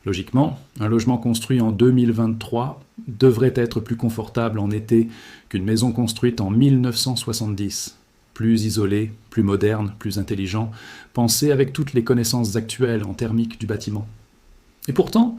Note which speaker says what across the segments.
Speaker 1: Logiquement, un logement construit en 2023 devrait être plus confortable en été qu'une maison construite en 1970. Plus isolé, plus moderne, plus intelligent, pensé avec toutes les connaissances actuelles en thermique du bâtiment. Et pourtant,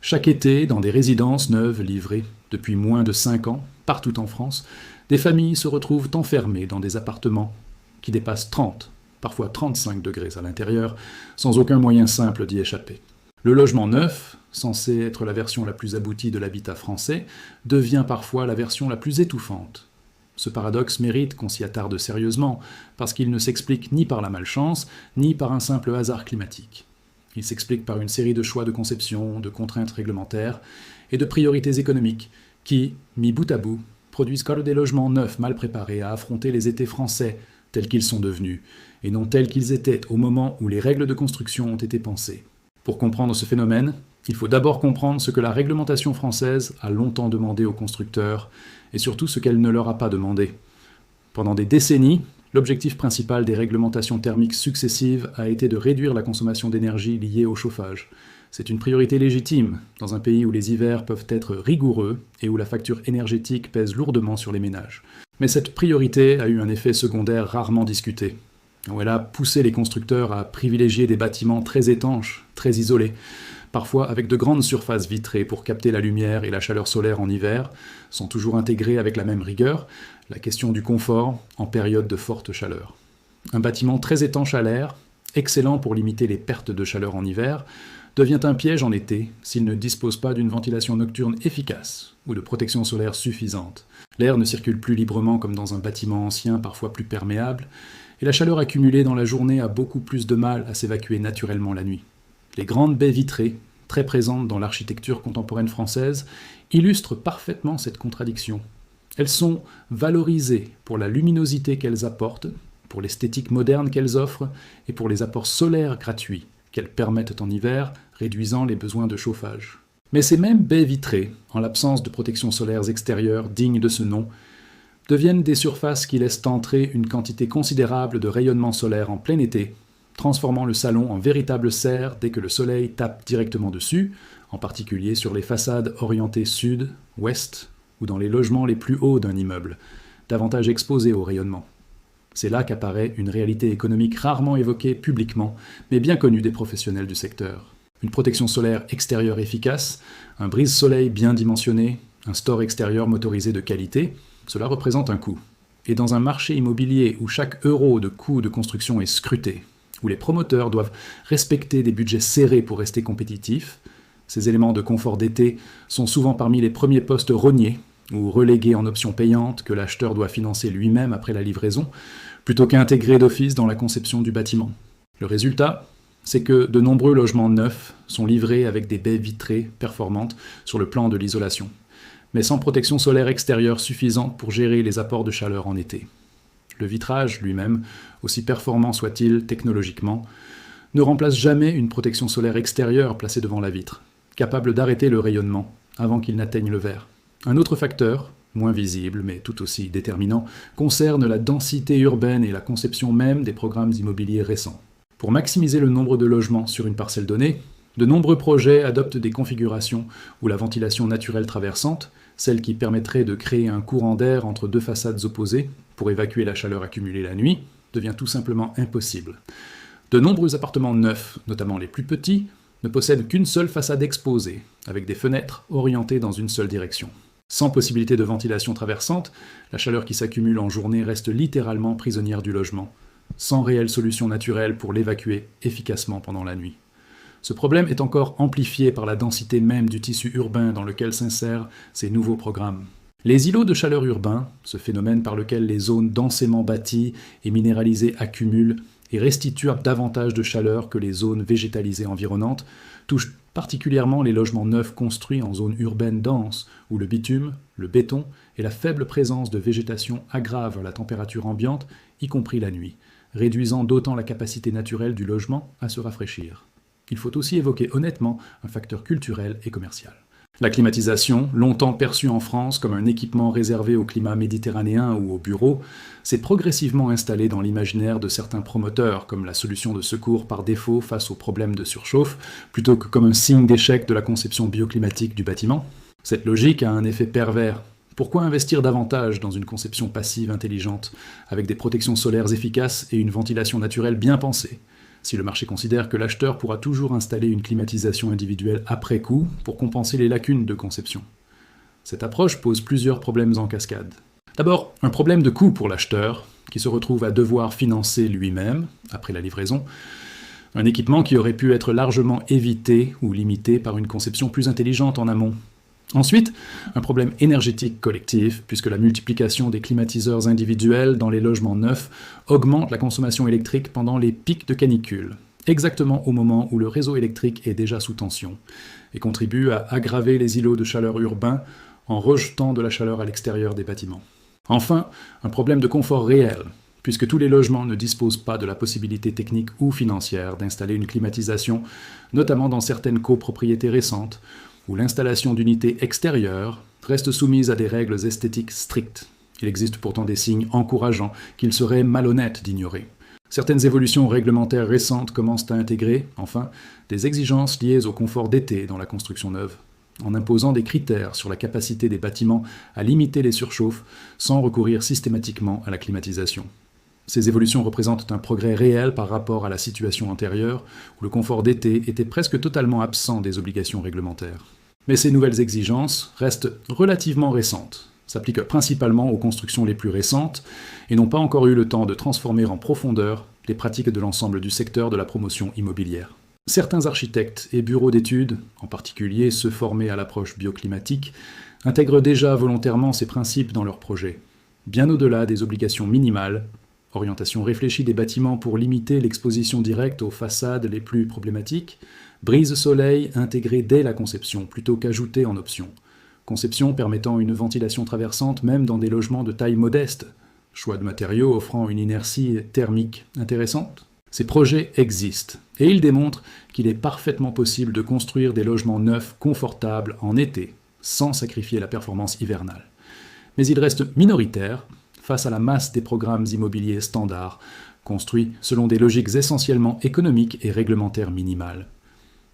Speaker 1: chaque été, dans des résidences neuves livrées depuis moins de 5 ans, partout en France, des familles se retrouvent enfermées dans des appartements qui dépassent 30, parfois 35 degrés à l'intérieur, sans aucun moyen simple d'y échapper. Le logement neuf, censé être la version la plus aboutie de l'habitat français, devient parfois la version la plus étouffante. Ce paradoxe mérite qu'on s'y attarde sérieusement, parce qu'il ne s'explique ni par la malchance, ni par un simple hasard climatique. Il s'explique par une série de choix de conception, de contraintes réglementaires et de priorités économiques qui, mis bout à bout, produisent comme des logements neufs mal préparés à affronter les étés français tels qu'ils sont devenus, et non tels qu'ils étaient au moment où les règles de construction ont été pensées. Pour comprendre ce phénomène, il faut d'abord comprendre ce que la réglementation française a longtemps demandé aux constructeurs, et surtout ce qu'elle ne leur a pas demandé. Pendant des décennies, l'objectif principal des réglementations thermiques successives a été de réduire la consommation d'énergie liée au chauffage. C'est une priorité légitime, dans un pays où les hivers peuvent être rigoureux et où la facture énergétique pèse lourdement sur les ménages. Mais cette priorité a eu un effet secondaire rarement discuté. Elle a poussé les constructeurs à privilégier des bâtiments très étanches, très isolés, parfois avec de grandes surfaces vitrées pour capter la lumière et la chaleur solaire en hiver, sans toujours intégrer avec la même rigueur la question du confort en période de forte chaleur. Un bâtiment très étanche à l'air, excellent pour limiter les pertes de chaleur en hiver, devient un piège en été s'il ne dispose pas d'une ventilation nocturne efficace ou de protection solaire suffisante. L'air ne circule plus librement comme dans un bâtiment ancien, parfois plus perméable, et la chaleur accumulée dans la journée a beaucoup plus de mal à s'évacuer naturellement la nuit. Les grandes baies vitrées, très présentes dans l'architecture contemporaine française, illustrent parfaitement cette contradiction. Elles sont valorisées pour la luminosité qu'elles apportent, pour l'esthétique moderne qu'elles offrent et pour les apports solaires gratuits qu'elles permettent en hiver, réduisant les besoins de chauffage. Mais ces mêmes baies vitrées, en l'absence de protections solaires extérieures dignes de ce nom, deviennent des surfaces qui laissent entrer une quantité considérable de rayonnement solaire en plein été, transformant le salon en véritable serre dès que le soleil tape directement dessus, en particulier sur les façades orientées sud, ouest, ou dans les logements les plus hauts d'un immeuble, davantage exposés au rayonnement. C'est là qu'apparaît une réalité économique rarement évoquée publiquement, mais bien connue des professionnels du secteur. Une protection solaire extérieure efficace, un brise-soleil bien dimensionné, un store extérieur motorisé de qualité, cela représente un coût. Et dans un marché immobilier où chaque euro de coût de construction est scruté, où les promoteurs doivent respecter des budgets serrés pour rester compétitifs, ces éléments de confort d'été sont souvent parmi les premiers postes rognés ou relégués en option payante que l'acheteur doit financer lui-même après la livraison, plutôt qu'intégrés d'office dans la conception du bâtiment. Le résultat, c'est que de nombreux logements neufs sont livrés avec des baies vitrées performantes sur le plan de l'isolation, mais sans protection solaire extérieure suffisante pour gérer les apports de chaleur en été. Le vitrage lui-même, aussi performant soit-il technologiquement, ne remplace jamais une protection solaire extérieure placée devant la vitre, capable d'arrêter le rayonnement avant qu'il n'atteigne le verre. Un autre facteur, moins visible mais tout aussi déterminant, concerne la densité urbaine et la conception même des programmes immobiliers récents. Pour maximiser le nombre de logements sur une parcelle donnée, de nombreux projets adoptent des configurations où la ventilation naturelle traversante, celle qui permettrait de créer un courant d'air entre deux façades opposées pour évacuer la chaleur accumulée la nuit, devient tout simplement impossible. De nombreux appartements neufs, notamment les plus petits, ne possèdent qu'une seule façade exposée, avec des fenêtres orientées dans une seule direction. Sans possibilité de ventilation traversante, la chaleur qui s'accumule en journée reste littéralement prisonnière du logement, sans réelle solution naturelle pour l'évacuer efficacement pendant la nuit. Ce problème est encore amplifié par la densité même du tissu urbain dans lequel s'insèrent ces nouveaux programmes. Les îlots de chaleur urbains, ce phénomène par lequel les zones densément bâties et minéralisées accumulent et restituent davantage de chaleur que les zones végétalisées environnantes, touchent particulièrement les logements neufs construits en zone urbaine dense, où le bitume, le béton et la faible présence de végétation aggravent la température ambiante, y compris la nuit, réduisant d'autant la capacité naturelle du logement à se rafraîchir. Il faut aussi évoquer honnêtement un facteur culturel et commercial. La climatisation, longtemps perçue en France comme un équipement réservé au climat méditerranéen ou au bureau, s'est progressivement installée dans l'imaginaire de certains promoteurs comme la solution de secours par défaut face aux problèmes de surchauffe, plutôt que comme un signe d'échec de la conception bioclimatique du bâtiment. Cette logique a un effet pervers. Pourquoi investir davantage dans une conception passive intelligente, avec des protections solaires efficaces et une ventilation naturelle bien pensée, si le marché considère que l'acheteur pourra toujours installer une climatisation individuelle après coup pour compenser les lacunes de conception? Cette approche pose plusieurs problèmes en cascade. D'abord, un problème de coût pour l'acheteur, qui se retrouve à devoir financer lui-même, après la livraison, un équipement qui aurait pu être largement évité ou limité par une conception plus intelligente en amont. Ensuite, un problème énergétique collectif, puisque la multiplication des climatiseurs individuels dans les logements neufs augmente la consommation électrique pendant les pics de canicule, exactement au moment où le réseau électrique est déjà sous tension, et contribue à aggraver les îlots de chaleur urbains en rejetant de la chaleur à l'extérieur des bâtiments. Enfin, un problème de confort réel, puisque tous les logements ne disposent pas de la possibilité technique ou financière d'installer une climatisation, notamment dans certaines copropriétés récentes, où l'installation d'unités extérieures reste soumise à des règles esthétiques strictes. Il existe pourtant des signes encourageants qu'il serait malhonnête d'ignorer. Certaines évolutions réglementaires récentes commencent à intégrer, enfin, des exigences liées au confort d'été dans la construction neuve, en imposant des critères sur la capacité des bâtiments à limiter les surchauffes sans recourir systématiquement à la climatisation. Ces évolutions représentent un progrès réel par rapport à la situation antérieure, où le confort d'été était presque totalement absent des obligations réglementaires. Mais ces nouvelles exigences restent relativement récentes, s'appliquent principalement aux constructions les plus récentes, et n'ont pas encore eu le temps de transformer en profondeur les pratiques de l'ensemble du secteur de la promotion immobilière. Certains architectes et bureaux d'études, en particulier ceux formés à l'approche bioclimatique, intègrent déjà volontairement ces principes dans leurs projets, bien au-delà des obligations minimales. Orientation réfléchie des bâtiments pour limiter l'exposition directe aux façades les plus problématiques, brise-soleil intégrée dès la conception plutôt qu'ajoutée en option, conception permettant une ventilation traversante même dans des logements de taille modeste, choix de matériaux offrant une inertie thermique intéressante. Ces projets existent, et ils démontrent qu'il est parfaitement possible de construire des logements neufs confortables en été, sans sacrifier la performance hivernale. Mais ils restent minoritaires face à la masse des programmes immobiliers standards, construits selon des logiques essentiellement économiques et réglementaires minimales.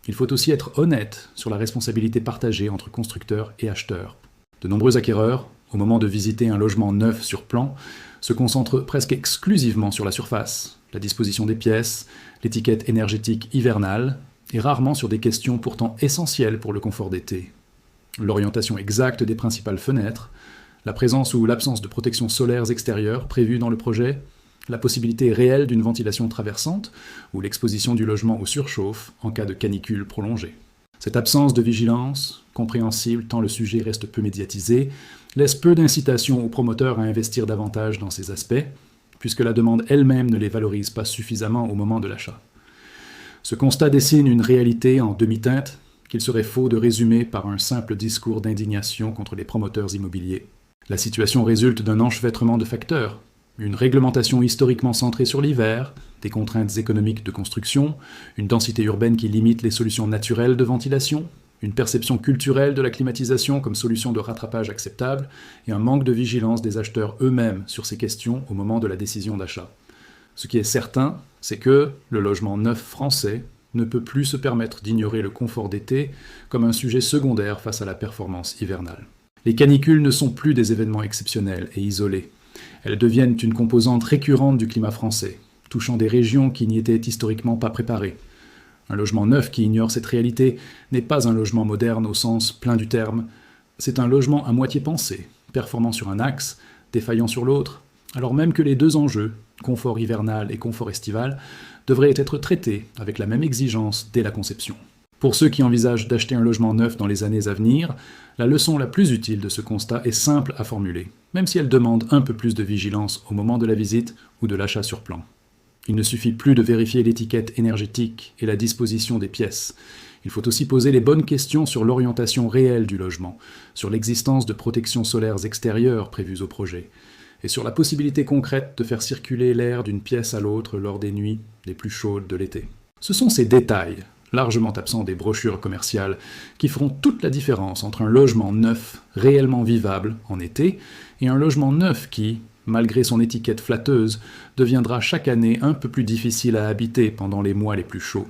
Speaker 1: Il faut aussi être honnête sur la responsabilité partagée entre constructeurs et acheteurs. De nombreux acquéreurs, au moment de visiter un logement neuf sur plan, se concentrent presque exclusivement sur la surface, la disposition des pièces, l'étiquette énergétique hivernale, et rarement sur des questions pourtant essentielles pour le confort d'été. L'orientation exacte des principales fenêtres, la présence ou l'absence de protections solaires extérieures prévues dans le projet, la possibilité réelle d'une ventilation traversante ou l'exposition du logement aux surchauffes en cas de canicule prolongée. Cette absence de vigilance, compréhensible tant le sujet reste peu médiatisé, laisse peu d'incitation aux promoteurs à investir davantage dans ces aspects, puisque la demande elle-même ne les valorise pas suffisamment au moment de l'achat. Ce constat dessine une réalité en demi-teinte qu'il serait faux de résumer par un simple discours d'indignation contre les promoteurs immobiliers. La situation résulte d'un enchevêtrement de facteurs, une réglementation historiquement centrée sur l'hiver, des contraintes économiques de construction, une densité urbaine qui limite les solutions naturelles de ventilation, une perception culturelle de la climatisation comme solution de rattrapage acceptable, et un manque de vigilance des acheteurs eux-mêmes sur ces questions au moment de la décision d'achat. Ce qui est certain, c'est que le logement neuf français ne peut plus se permettre d'ignorer le confort d'été comme un sujet secondaire face à la performance hivernale. Les canicules ne sont plus des événements exceptionnels et isolés. Elles deviennent une composante récurrente du climat français, touchant des régions qui n'y étaient historiquement pas préparées. Un logement neuf qui ignore cette réalité n'est pas un logement moderne au sens plein du terme, c'est un logement à moitié pensé, performant sur un axe, défaillant sur l'autre, alors même que les deux enjeux, confort hivernal et confort estival, devraient être traités avec la même exigence dès la conception. Pour ceux qui envisagent d'acheter un logement neuf dans les années à venir, la leçon la plus utile de ce constat est simple à formuler, même si elle demande un peu plus de vigilance au moment de la visite ou de l'achat sur plan. Il ne suffit plus de vérifier l'étiquette énergétique et la disposition des pièces. Il faut aussi poser les bonnes questions sur l'orientation réelle du logement, sur l'existence de protections solaires extérieures prévues au projet, et sur la possibilité concrète de faire circuler l'air d'une pièce à l'autre lors des nuits les plus chaudes de l'été. Ce sont ces détails, largement absent des brochures commerciales, qui feront toute la différence entre un logement neuf, réellement vivable en été, et un logement neuf qui, malgré son étiquette flatteuse, deviendra chaque année un peu plus difficile à habiter pendant les mois les plus chauds.